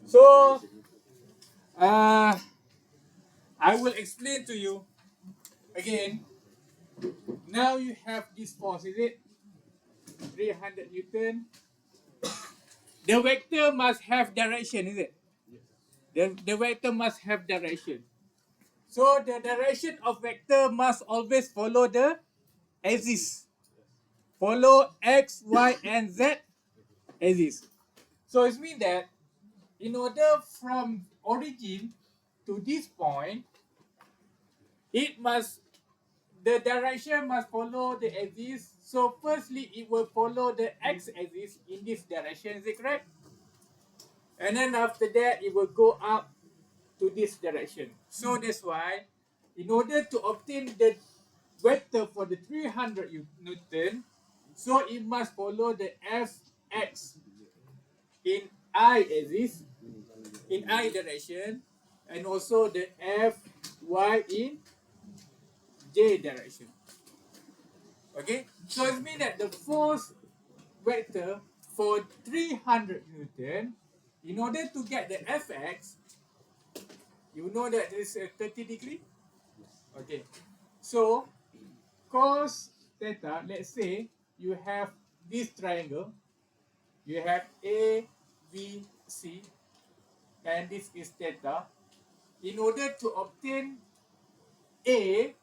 So I will explain to you again. Now you have this force, is it? 300 Newton. The vector must have direction, is it? The vector must have direction. So the direction of vector must always follow the axis. Follow x, y, and z axis. So it means that in order from origin to this point, the direction must follow the axis. So firstly, it will follow the x-axis in this direction. Is it correct? And then after that, it will go up to this direction. So that's why, in order to obtain the vector for the 300 Newton, so it must follow the fx in I axis, in I direction, and also the fy in j direction. Okay, so it means that the force vector for 300 Newton, in order to get the fx, you know that this is 30 degree. Okay, so cos theta, let's say you have this triangle, you have A, B, C, and this is theta. In order to obtain A,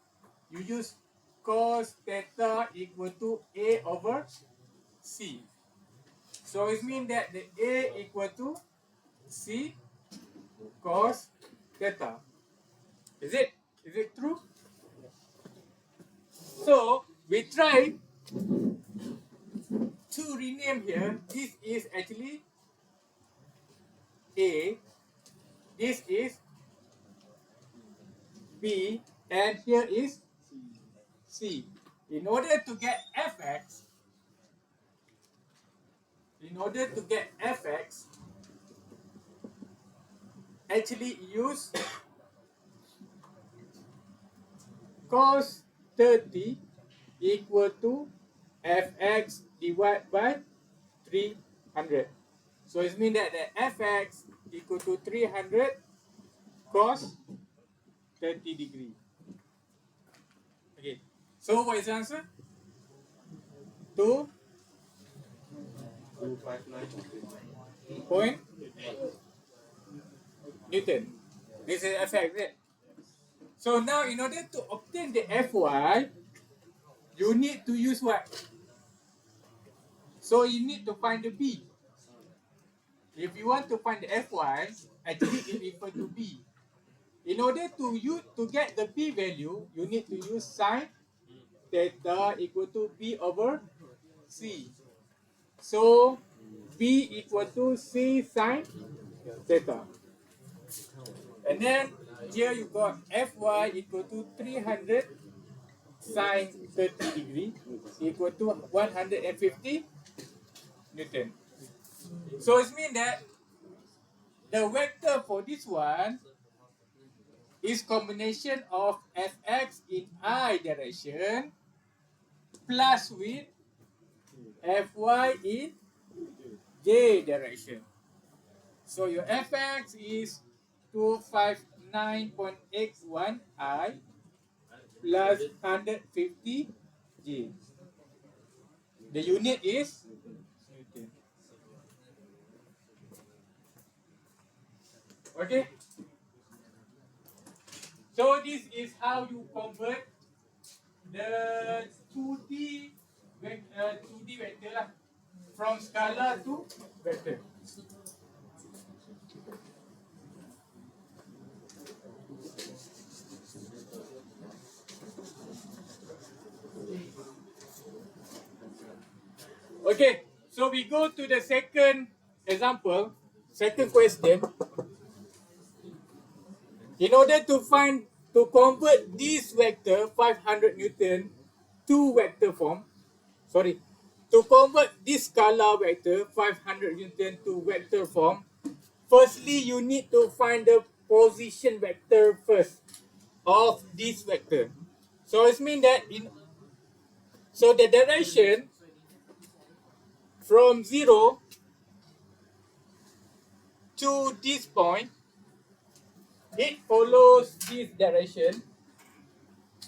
you use cos theta equal to A over C. So it means that the A equal to C cos theta. Is it? Is it true? So we try to rename here. This is actually A. This is B, and here is C. In order to get fx, actually use cos 30 equal to fx divided by 300. So it means that the fx equal to 300 cos 30 degree. Okay. So what is the answer? 2.9 Newton. This is fx, right? So now in order to obtain the fy, you need to use what? So you need to find the b. If you want to find the fy, actually it equal to b. In order to get the b value, you need to use sine theta equal to b over c. So b equal to c sine theta. And then here you got fy equal to 300 sine 30 degree equal to 150 Newton. So it means that the vector for this one is combination of fx in I direction plus with fy in j direction. So your fx is 259.81 I plus 150 j. The unit is Newton. Okay. So this is how you convert the 2D vector lah, from scalar to vector. Okay, so we go to the second example, second question. In order to convert this vector 500 Newton to vector form, to convert this scalar vector 500 Newton to vector form, firstly you need to find the position vector first of this vector. So it means that the direction from 0 to this point, it follows this direction.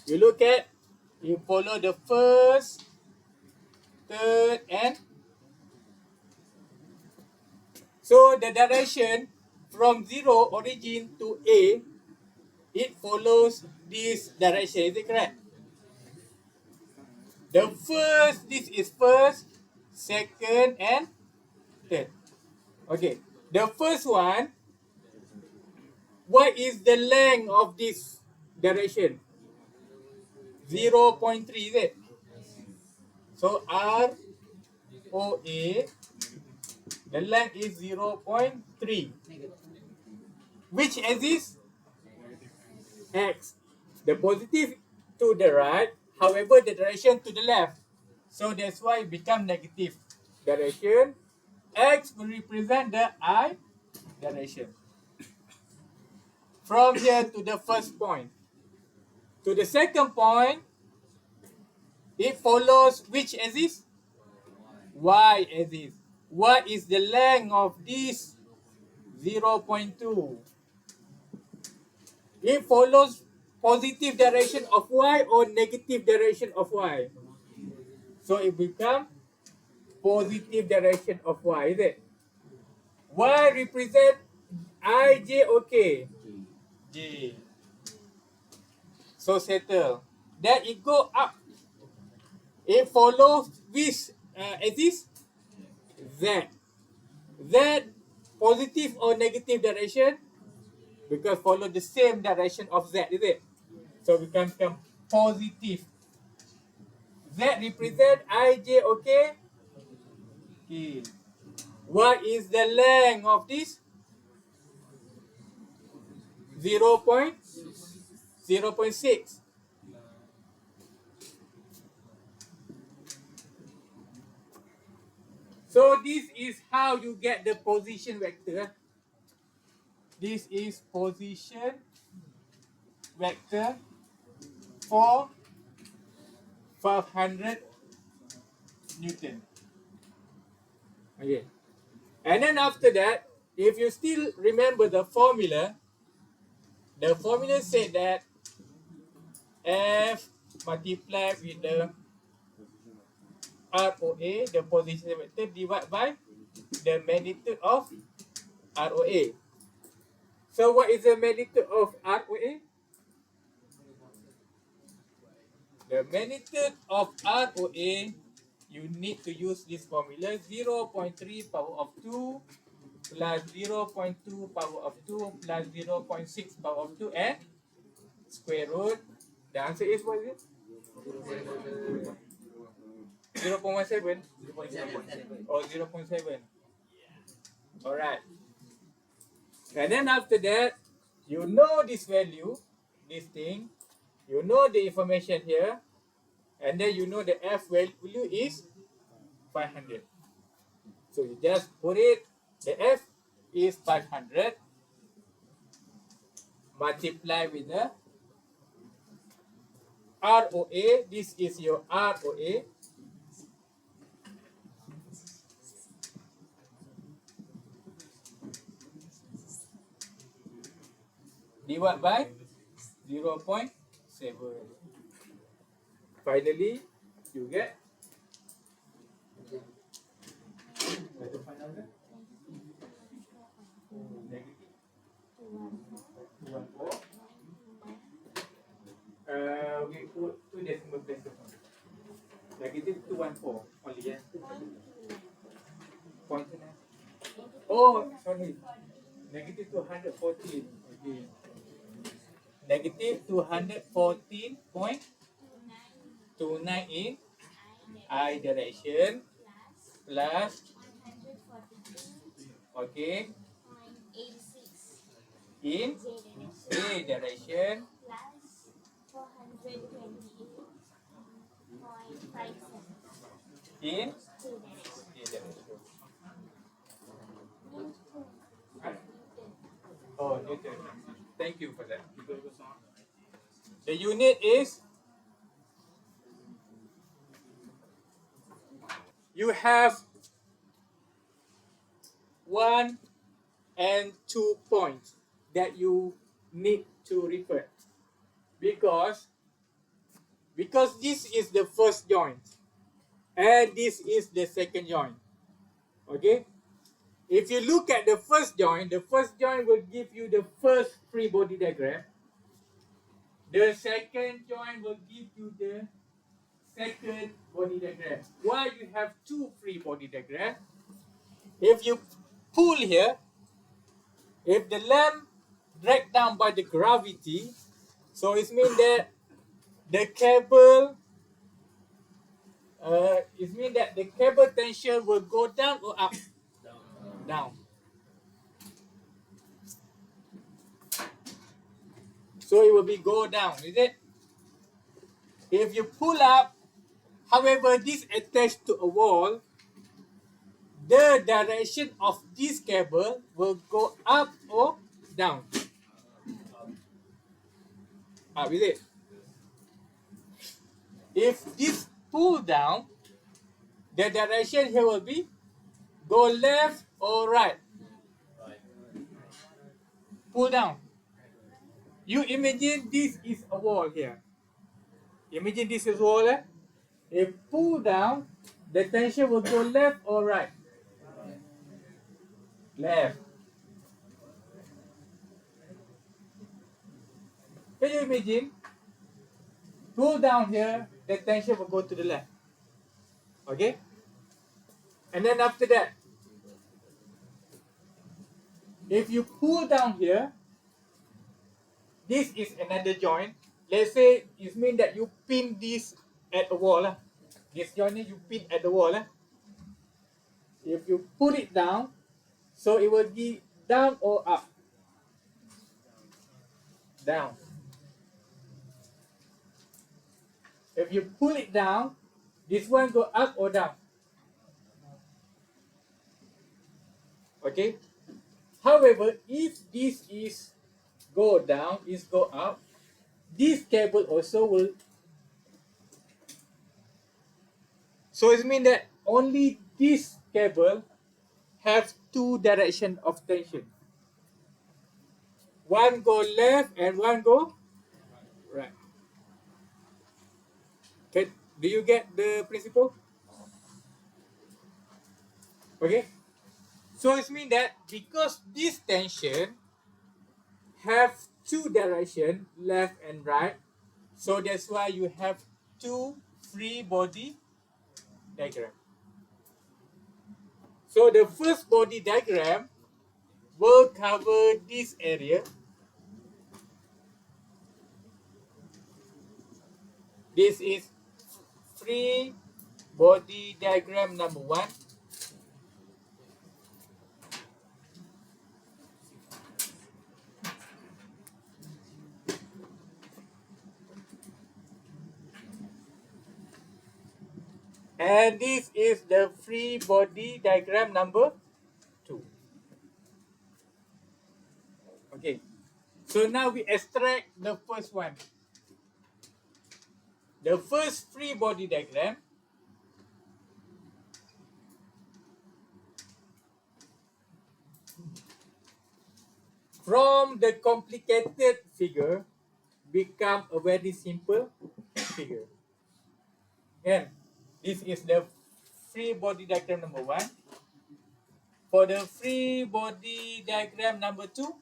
You look at, you follow the first, third, and so the direction from 0 origin to A, it follows this direction. Is it correct? The first, this is first, second, and third. Okay. The first one, what is the length of this direction? 0.3, is it? So R O A, the length is 0.3. Which axis? X. The positive to the right, however, the direction to the left. So that's why it becomes negative direction. X will represent the I direction. From here to the first point. To the second point, it follows which axis? Y axis. What is the length of this 0.2? It follows positive direction of Y or negative direction of Y. So it becomes positive direction of Y, is it? Y represent I, J, or K? J. So settle. Then it go up. It follows which axis? Z. Z positive or negative direction? Because follow the same direction of Z, is it? So we can become positive. Z represent I, J, or K? K. What is the length of this? 0.6. So this is how you get the position vector. This is position vector for 500 Newton. Okay. And then after that, if you still remember the formula said that F multiplied with the ROA, the position vector, divided by the magnitude of ROA. So what is the magnitude of ROA? The magnitude of ROA, you need to use this formula, 0.3 power of 2 plus 0.2 power of 2 plus 0.6 power of 2 and square root. The answer is what is it? 0.17? Or 0.7? Alright. And then after that, you know this value, this thing, you know the information here, and then you know the F value is 500. So you just put it, the F is 500, multiply with the ROA, this is your ROA, divided by 0.7. Finally, you get we put 2 decimal places. Negative 214 only, yeah? Point. Oh, sorry. Negative 214. Okay. Negative 214.29 in I direction plus, okay, in A direction in A direction. Oh, Newton. Thank you for that. The unit is, you have 1 and 2 points that you need to refer, because this is the first joint and this is the second joint. Okay, if you look at the first joint will give you the first free body diagram. The second joint will give you the second body diagram. Why you have two free body diagram? If you pull here, if the lamp dragged down by the gravity, so it means that the cable tension will go down or up? Down. So it will be go down, is it? If you pull up, however, this attached to a wall, the direction of this cable will go up or down? Up, is it? If this pull down, the direction here will be go left or right? Pull down. You imagine this is a wall here. Imagine this is a wall. If pull down, the tension will go left or right? Left. Can you imagine? Pull down here, the tension will go to the left. Okay? And then after that, if you pull down here, this is another joint. Let's say it means that you pin this at a wall. This joint you pin at the wall. If you put it down, so it will be down or up? Down. If you pull it down, this one go up or down? Okay. However, if this is go down, is go up, this cable also will. So it means that only this cable have two direction of tension. One go left and one go right. Okay, do you get the principle? Okay. So it means that because this tension have two direction, left and right, so that's why you have two free body diagram. So the first body diagram will cover this area. This is free body diagram number 1. And this is the free body diagram number 2. Okay. So now we extract the first one. The first free body diagram from the complicated figure become a very simple figure. And this is the free body diagram number 1. For the free body diagram number 2,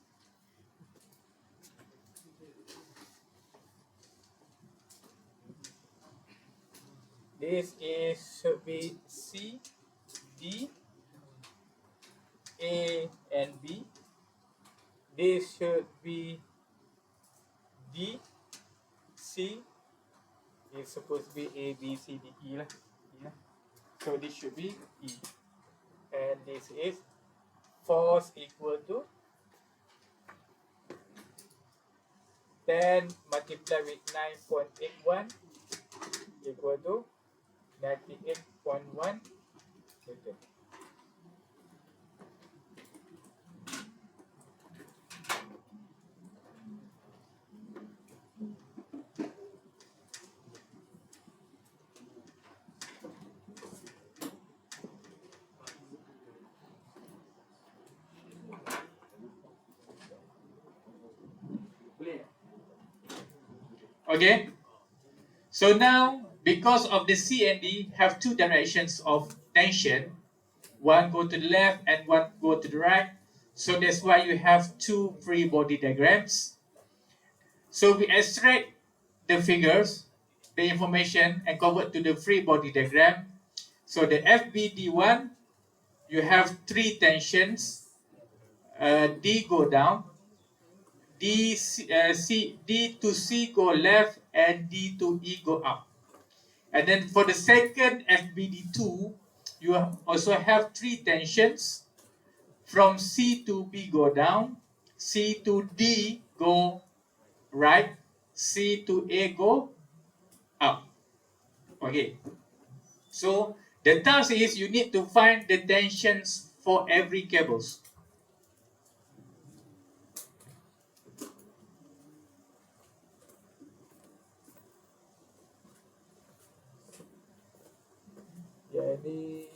this is should be C, D, A, and B. This should be D, C. It's supposed to be A, B, C, D, E lah. Yeah. So this should be E. And this is force equal to 10 multiplied with 9.81 equal to 98.1 Newton. Okay. So now, because of the C and D have two directions of tension, one go to the left and one go to the right. So that's why you have two free body diagrams. So we extract the figures, the information, and convert to the free body diagram. So the FBD1, you have three tensions. D go down, D to C go left, and D to E go up. And then for the second FBD2, you also have three tensions. From C to B go down, C to D go right, C to A go up. Okay. So the task is you need to find the tensions for every cables. Jadi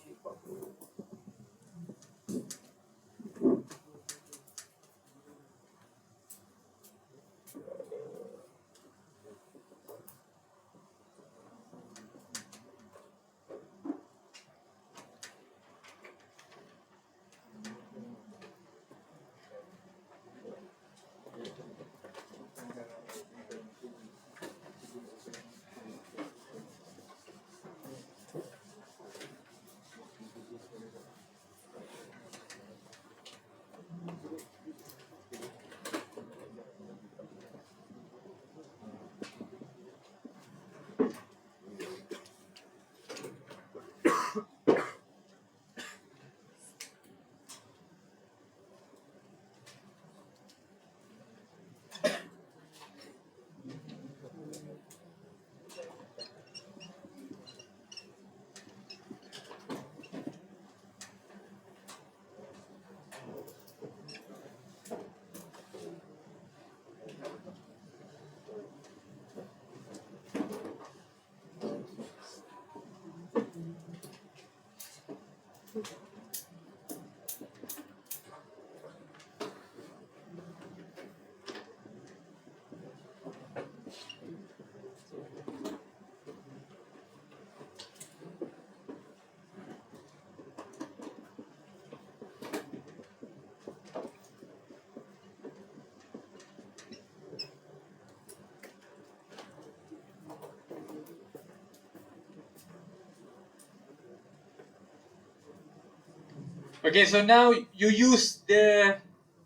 okay, so now you use the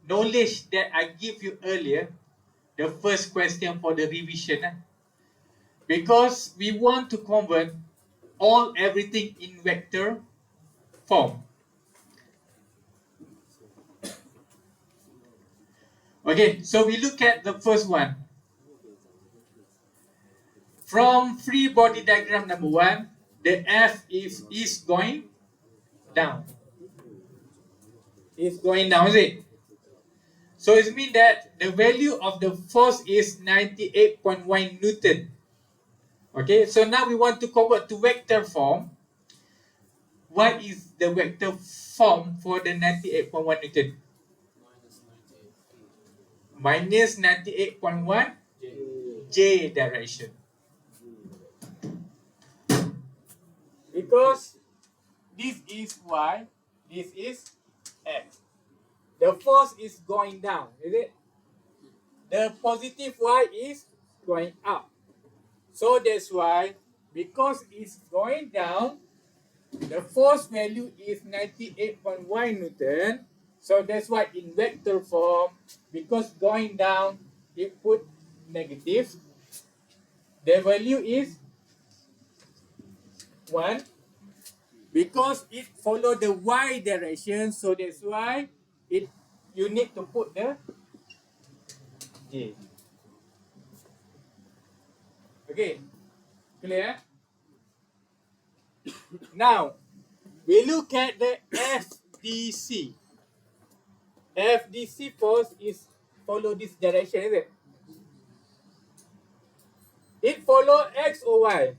knowledge that I give you earlier, the first question for the revision. Because we want to convert everything in vector form. Okay, so we look at the first one. From free body diagram number 1, the F is going down. Is going down, is it? So it means that the value of the force is 98.1 Newton. Okay, so now we want to convert to vector form. What is the vector form for the 98.1 Newton? Minus 98.1 J direction. Because this is Y, this is X. The force is going down, is it? The positive Y is going up. So that's why, because it's going down, the force value is 98.1 Newton. So that's why in vector form, because going down, it put negative. The value is 1. Because it follow the Y direction, so that's why you need to put the J. Okay, clear? Now, we look at the FDC. FDC force is follow this direction, is it? It follow X or Y?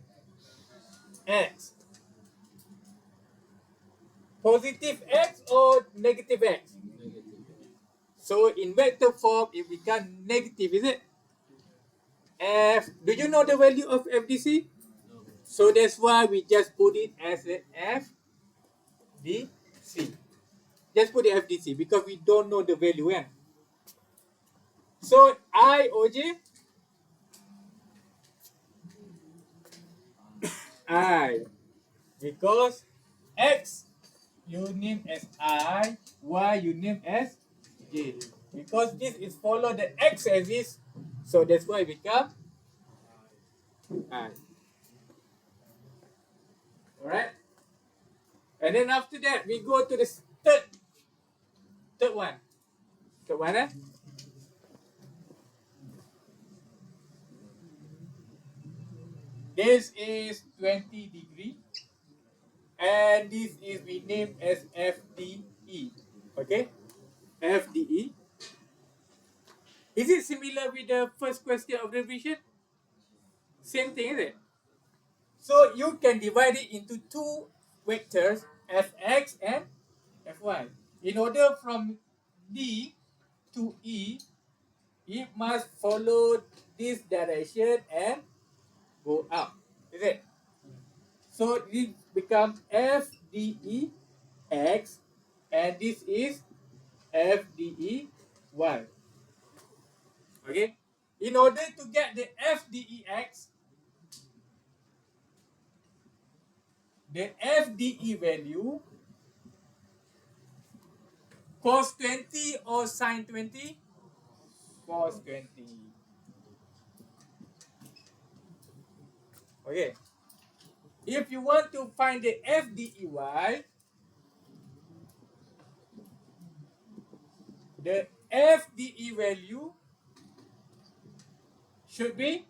X. Positive X or negative X? So in vector form, it becomes negative, is it? F. Do you know the value of FDC? So that's why we just put it as a FDC. Just put the FDC because we don't know the value. Eh? So IOJ, I. Because X you name as I, Y you name as J. Because this is follow the X axis, so that's why it become I. Alright? And then after that, we go to the third one. Third one, eh? This is 20 degree. And this is we name as FDE. Okay? FDE. Is it similar with the first question of the revision? Same thing, is it? So you can divide it into two vectors, fx and fy. In order from D to E, it must follow this direction and go up. Is it? So it becomes FDE x and this is FDE y. Okay? In order to get the FDE x, the FDE value cos 20 or sin 20? Cos 20. Okay. If you want to find the FDEY, the FDE value should be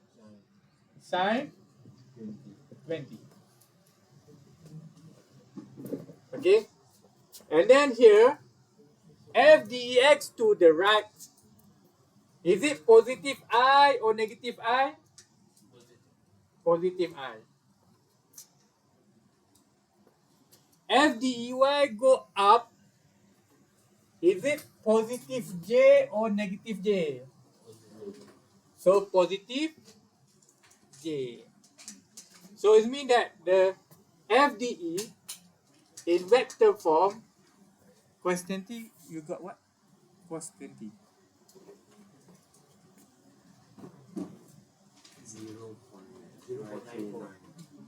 sin 20. Okay. And then here, FDEX to the right. Is it positive I or negative I? Positive I. FDEY go up. Is it positive J or negative J? So positive J. So it means that the FDE in vector form, cos 20, you got what? Cos 20.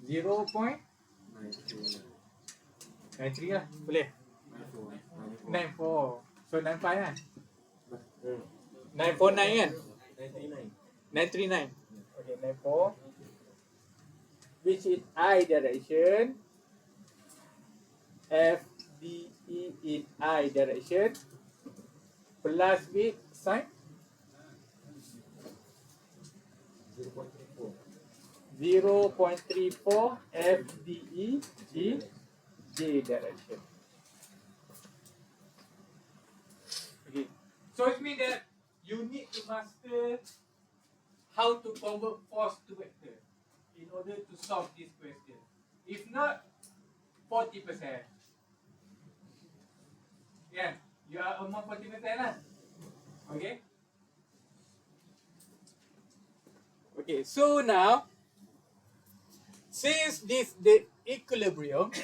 0.93 lah, boleh? 94. So 95 kan? 949 kan? 939. Okay, 94. Which is I direction. FDE in I direction. Plus with sin 0.34 FDE in J direction. Okay. So it means that you need to master how to convert force to vector in order to solve this question. If not, 40%. Yeah, you are among 40% lah. Okay. Okay, so now, since this the equilibrium,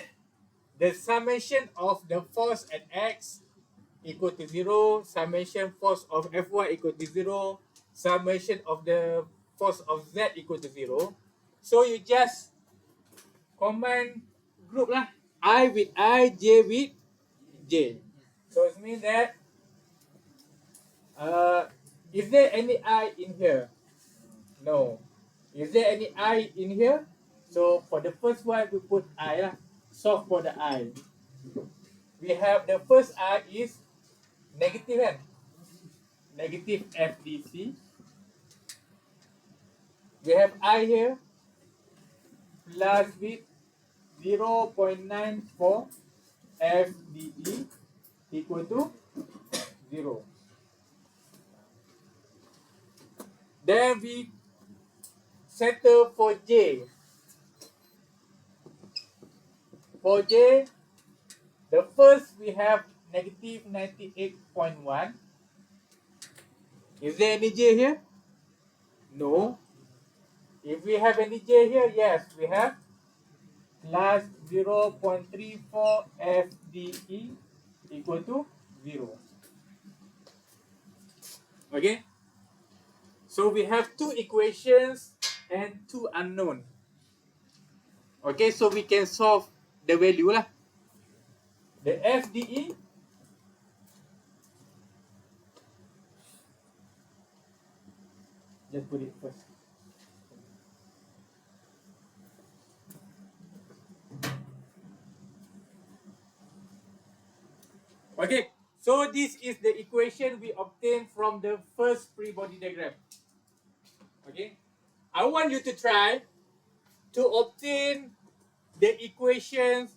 the summation of the force at x equal to 0, summation force of Fy equal to 0, summation of the force of Z equal to 0. So you just combine group lah. I with I, J with J. So it means that is there any I in here? No. Is there any I in here? So for the first one we put I lah. Solve for the I. We have the first I is negative kan? Negative FDC. We have I here plus with 0.94 FDE equal to 0. Then we settle for J. For J, the first we have negative 98.1. Is there any J here? No. If we have any j here, yes, we have plus 0.34 FDE equal to 0. Okay, so we have two equations and two unknown. Okay, so we can solve the value lah. The FDE just put it first. Okay, so this is the equation we obtained from the first free body diagram. Okay, I want you to try to obtain the equations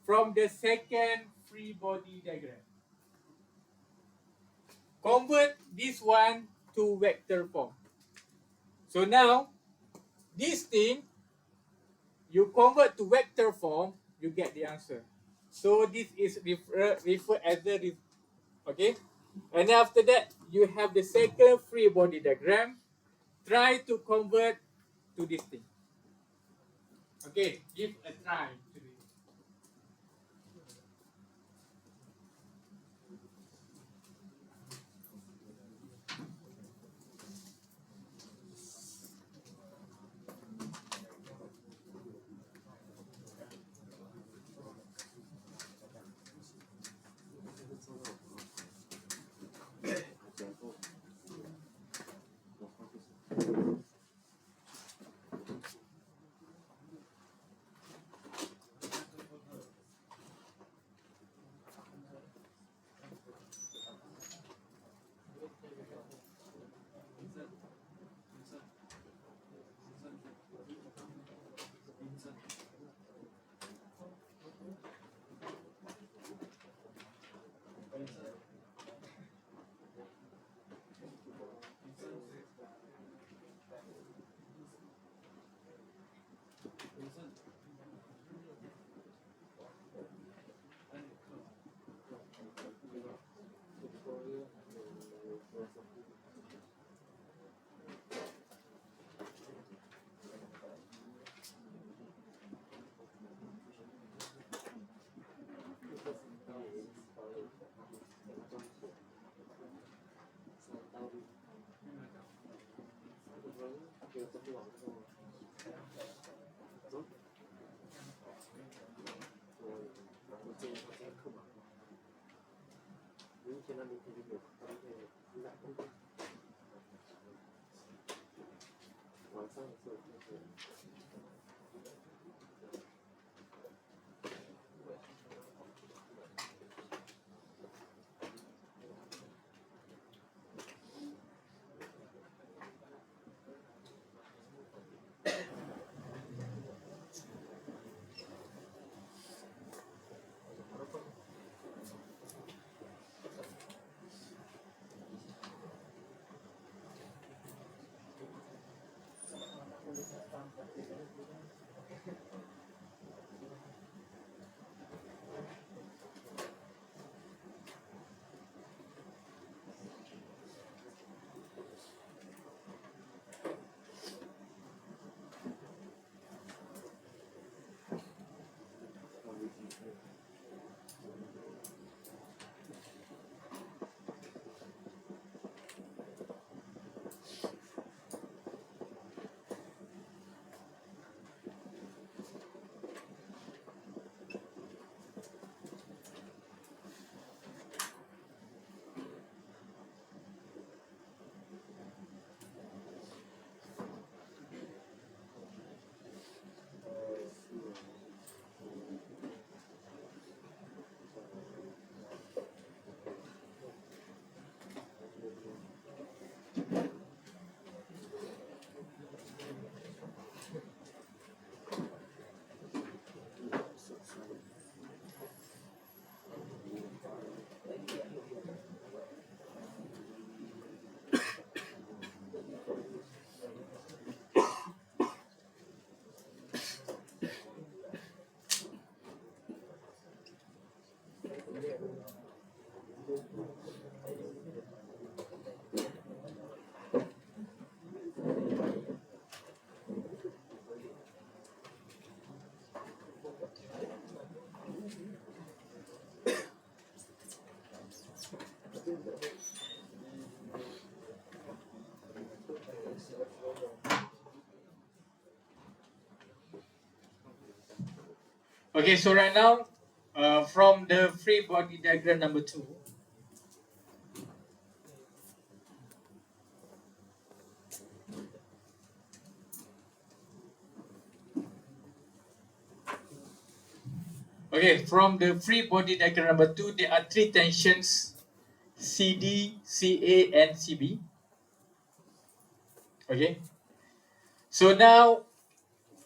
from the second free body diagram. Convert this one to vector form. So now, this thing, you convert to vector form, you get the answer. So this is referred as the, okay? And after that, you have the second free body diagram. Try to convert to this thing. Okay, give a try to this. Okay, so right now, from the free body diagram number 2, okay, from the free body diagram number 2, there are 3 tensions, CD, CA, and CB. Okay, so now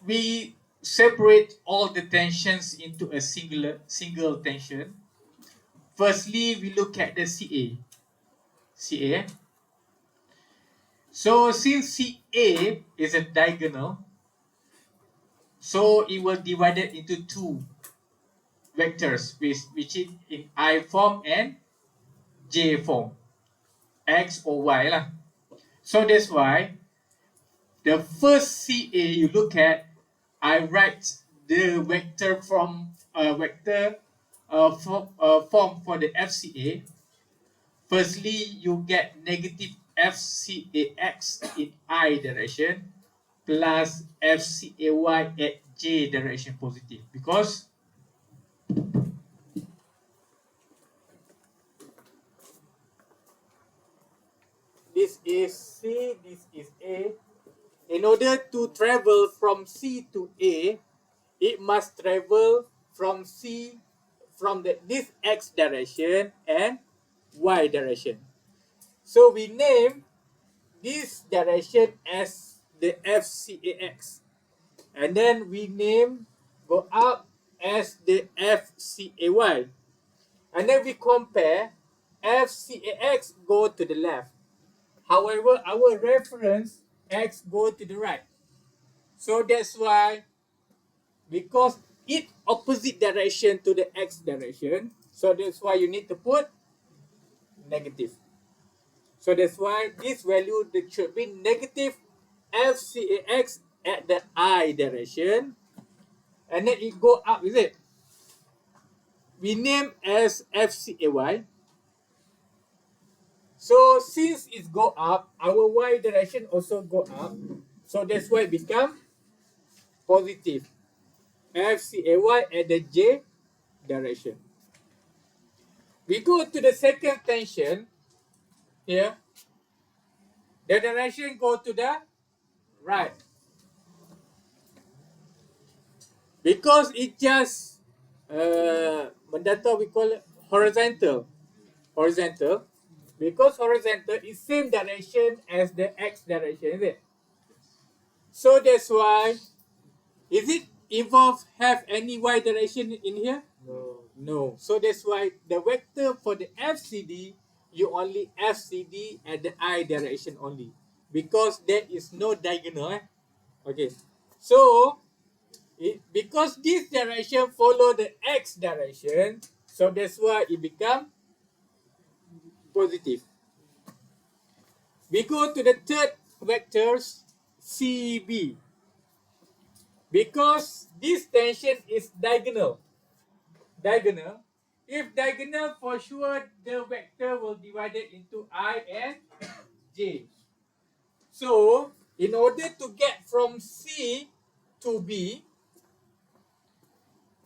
we separate all the tensions into a single tension. Firstly, we look at the CA. CA. So since CA is a diagonal, so it will divide it into 2 vectors, which is in I form and J form, X or Y lah. So that's why the first CA you look at, I write the vector from form for the FCA. Firstly, you get negative FCAX in I direction plus FCAY at J direction positive, because this is C, this is A. In order to travel from C to A, it must travel from this X direction and Y direction. So we name this direction as the FCAX. And then we name go up as the FCAY. And then we compare FCAX go to the left. However, our reference X go to the right. So that's why, because it opposite direction to the X direction, so that's why you need to put negative. So that's why this value should be negative FCAX at the I direction, and then it go up, is it? We name as FCAY. So since it go up, our Y direction also go up. So that's why it become positive FCAY at the J direction. We go to the second tension here. The direction go to the right. Because it just mendata we call it horizontal. Horizontal. Because horizontal is same direction as the X direction, is it? So that's why, is it involve have any Y direction in here? No. No. So that's why the vector for the FCD, you only FCD at the I direction only. Because there is no diagonal. Okay. So, because this direction follow the X direction, so that's why it become positive. We go to the third vectors, CB. Because this tension is diagonal. Diagonal. If diagonal, for sure the vector will divide it into I and J. So, in order to get from C to B,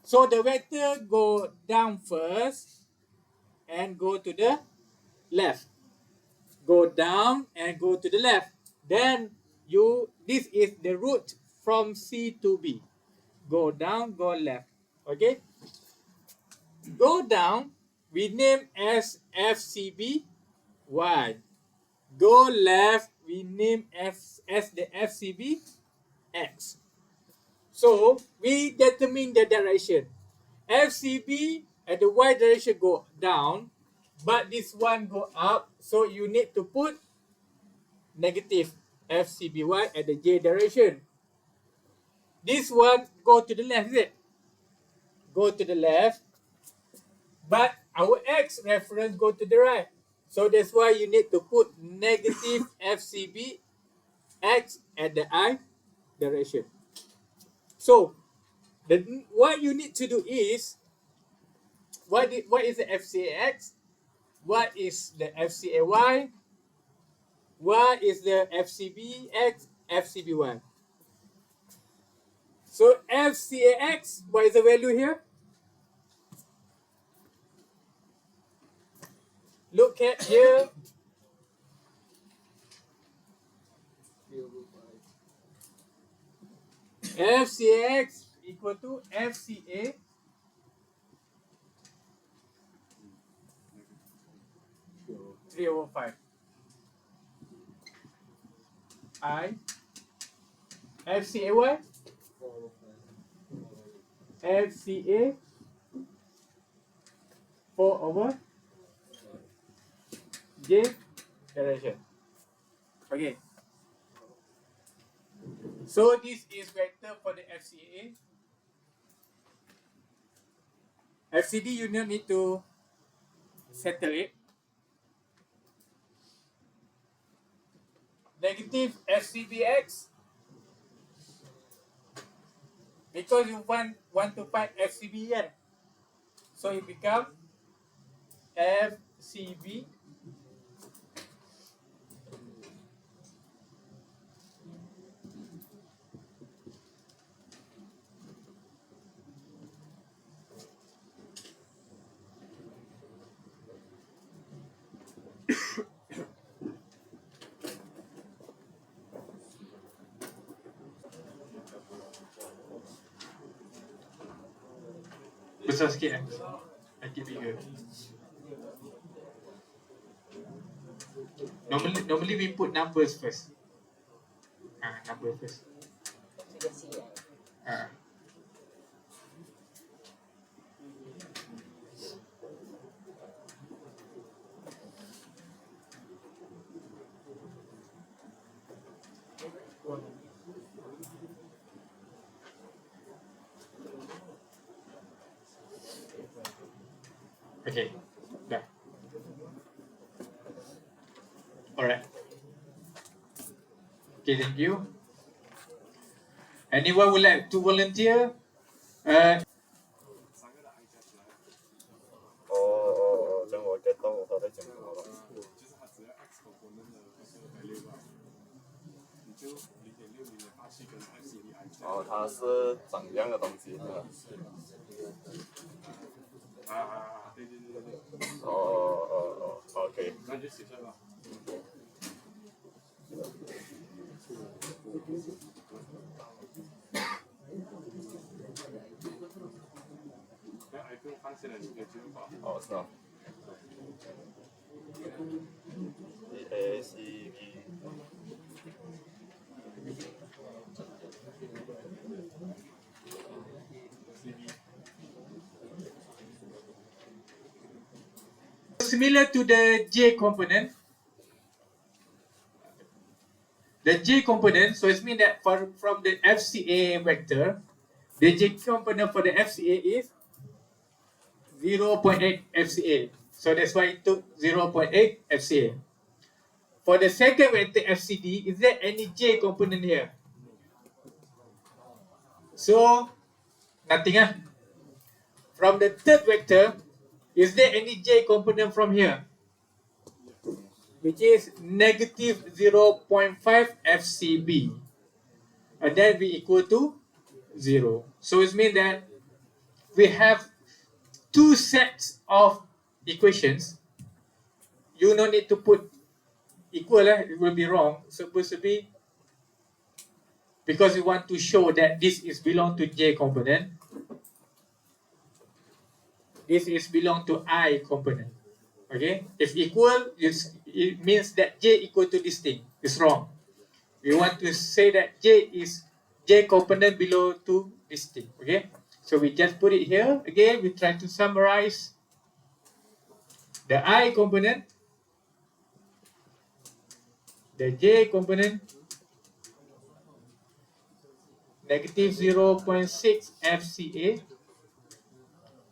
so the vector go down first and go to the left. Go down and go to the left. Then this is the route from C to B. Go down, go left. Okay? Go down, we name as FCB Y. Go left, we name as the FCB X. So we determine the direction. FCB at the Y direction go down, but this one go up. So you need to put negative FCBY at the J direction. This one go to the left, is it? Go to the left, but our X reference go to the right. So that's why you need to put negative FCB X at the I direction. So what you need to do is, what is the FCAX? What is the FCAY? What is the FCBX, FCBY? So FCAX, what is the value here? Look at here. FCAX equal to FCA 3/5. I FCA what? FCA 4/J direction. Okay. So this is vector for the FCA. FCD you don't need to settle it. Negative FCBX, because you want to find FCBN, so it becomes FCB Besar sikit Make it bigger. Normally we put numbers first. Number first. Okay, dah. Alright. Okay, thank you. Anyone would like to volunteer?哦，这样我 get 到他在讲什么了。哦，它是长这样的东西，是吧？对对对对对。哦，OK。那就写出来吧。那 iPhone 放下来，你可以继续跑。哦，是啊。ACB。Similar to the J component. The J component, so it means that from the FCA vector, the J component for the FCA is 0.8 FCA. So that's why it took 0.8 FCA. For the second vector FCD, is there any J component here? So nothing. From the third vector, is there any J component from here? Which is negative 0.5 FCB. And then we equal to 0. So it means that we have two sets of equations. You don't need to put equal, it will be wrong. It's supposed to be, because we want to show that this is belong to J component. This is belong to I component. Okay, if equal, it means that J equal to this thing. It's wrong. We want to say that J component belong to this thing. Okay, so we just put it here. Again, we try to summarize the I component, the J component, negative 0.6 FCA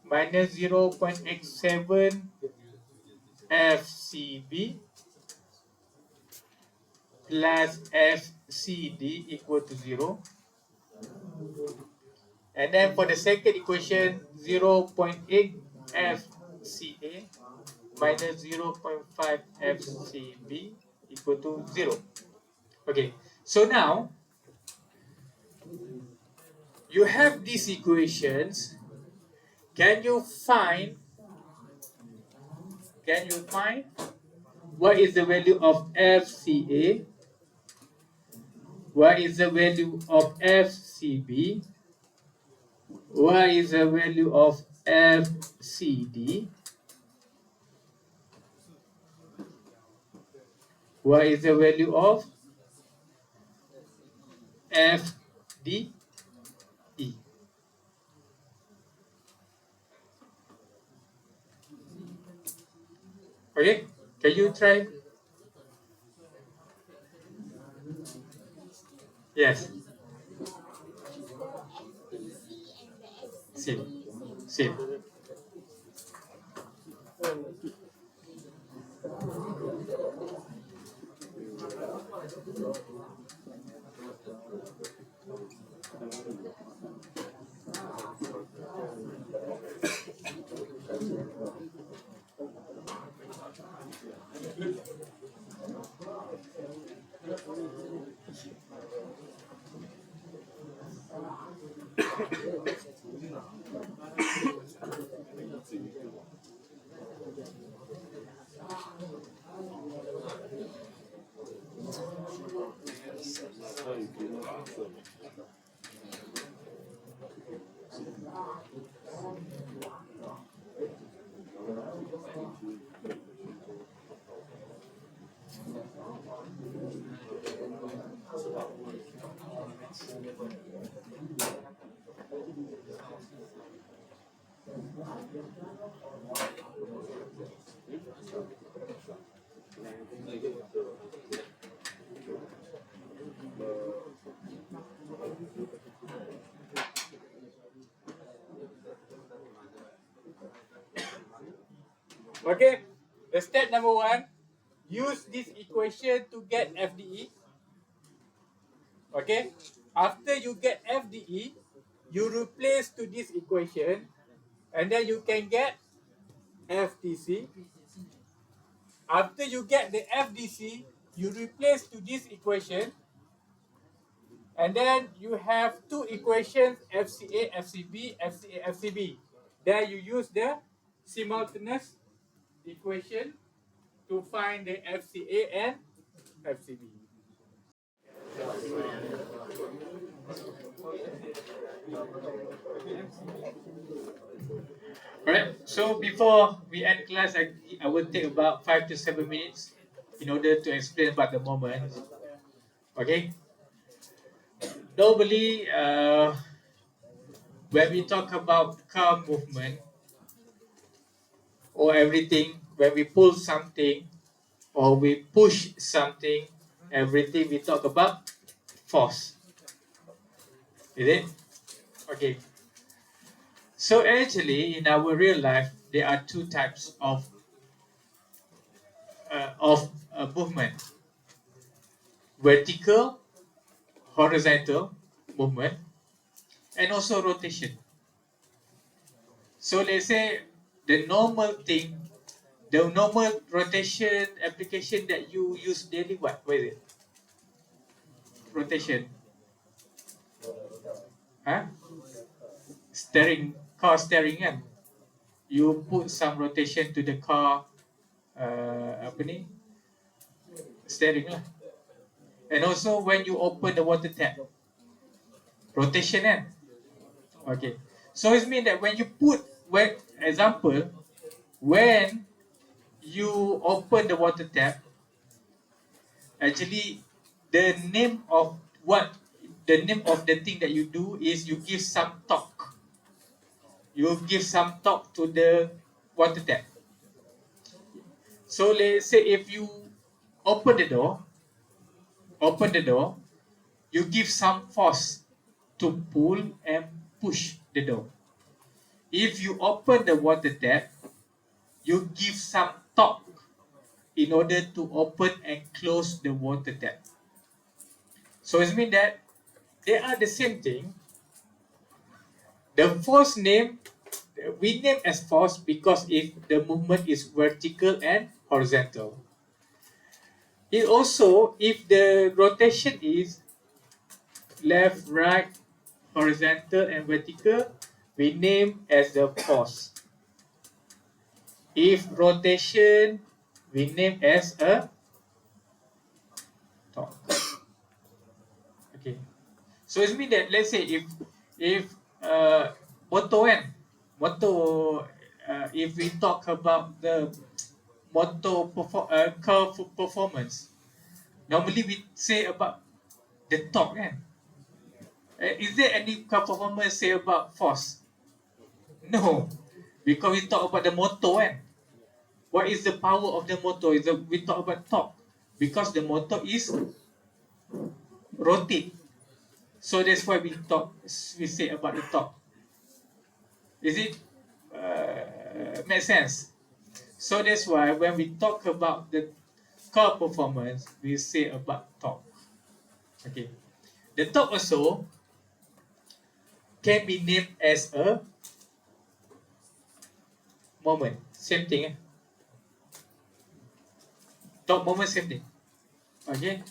minus 0.87 FCB plus FCD equal to 0. And then for the second equation, 0.8 FCA minus 0.5 FCB equal to 0. Okay, so now you have these equations. Can you find what is the value of FCA? What is the value of FCB? What is the value of FCD? What is the value of FDE? Okay, can you try? Yes. Same. Same. Okay, the step number 1, use this equation to get FDE. Okay, after you get FDE, you replace to this equation, and then you can get FTC. After you get the FDC, you replace to this equation, and then you have two equations, FCA, FCB, FCA, FCB. There you use the simultaneous equation to find the FCA and FCB. Alright, so before we end class, I will take about 5 to 7 minutes in order to explain about the moment. Okay? Normally, when we talk about car movement or everything, when we pull something or we push something, everything we talk about force. Is it? Okay. So actually, in our real life, there are two types of movement: vertical, horizontal movement, and also rotation. So let's say the normal thing, the normal rotation application that you use daily, what is it? Rotation. Huh? Steering, car steering kan? You put some rotation to the car, apa ni? Steering lah. And also when you open the water tap, rotation kan? Okay. So it means that when you put, example, when you open the water tap, actually the name of the thing that you do is you give some torque. You give some torque to the water tap. So let's say if you open the door, you give some force to pull and push the door. If you open the water tap, you give some torque in order to open and close the water tap. So it means that they are the same thing. The force name, we name as force because if the movement is vertical and horizontal. It also, if the rotation is left, right, horizontal and vertical, we name as the force. If rotation, we name as a torque. Okay. So it means that, let's say if motor kan, motor, if we talk about the motor curve performance, normally we say about the torque kan. Is there any curve performance say about force? No, because we talk about the motor kan. What is the power of the motor? We talk about torque because the motor is rotate. So that's why we say about the torque. Is it make sense? So that's why when we talk about the car performance, we say about torque. Okay, the torque also can be named as a moment. Same thing. Torque moment, same thing. Okay.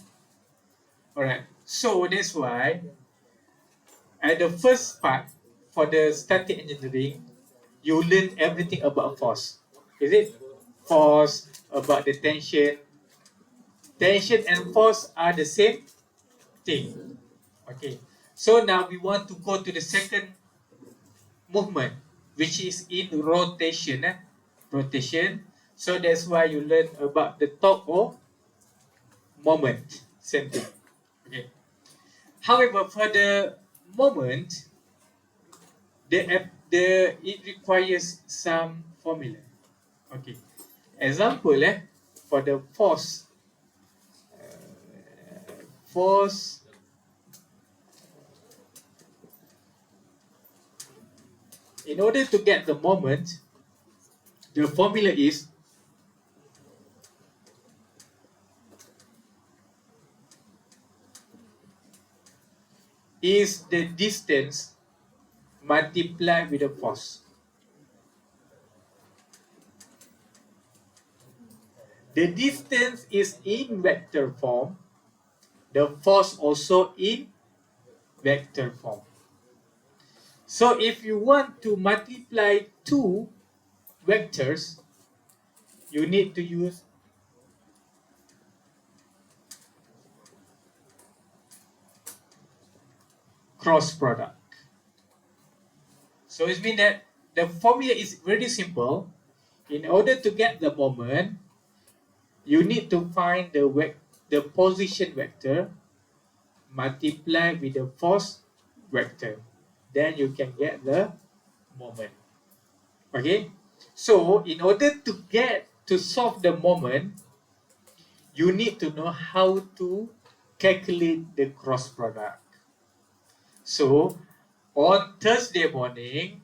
Alright. So that's why at the first part for the static engineering, you learn everything about force. Is it? Force, about the tension. Tension and force are the same thing. Okay. So now we want to go to the second movement, which is in rotation. Rotation. So that's why you learn about the torque or moment. Same thing. Okay. However, for the moment, it requires some formula. Okay. Example, for the force, force in order to get the moment, the formula is the distance multiplied with the force. The distance is in vector form, the force also in vector form. So if you want to multiply two vectors, you need to use cross product. So it means that the formula is very simple. In order to get the moment, you need to find the position vector multiply with the force vector. Then you can get the moment. Okay? So in order to solve the moment, you need to know how to calculate the cross product. So on Thursday morning,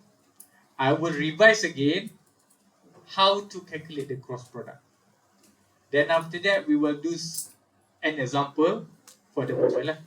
I will revise again how to calculate the cross product. Then after that, we will do an example for the moment.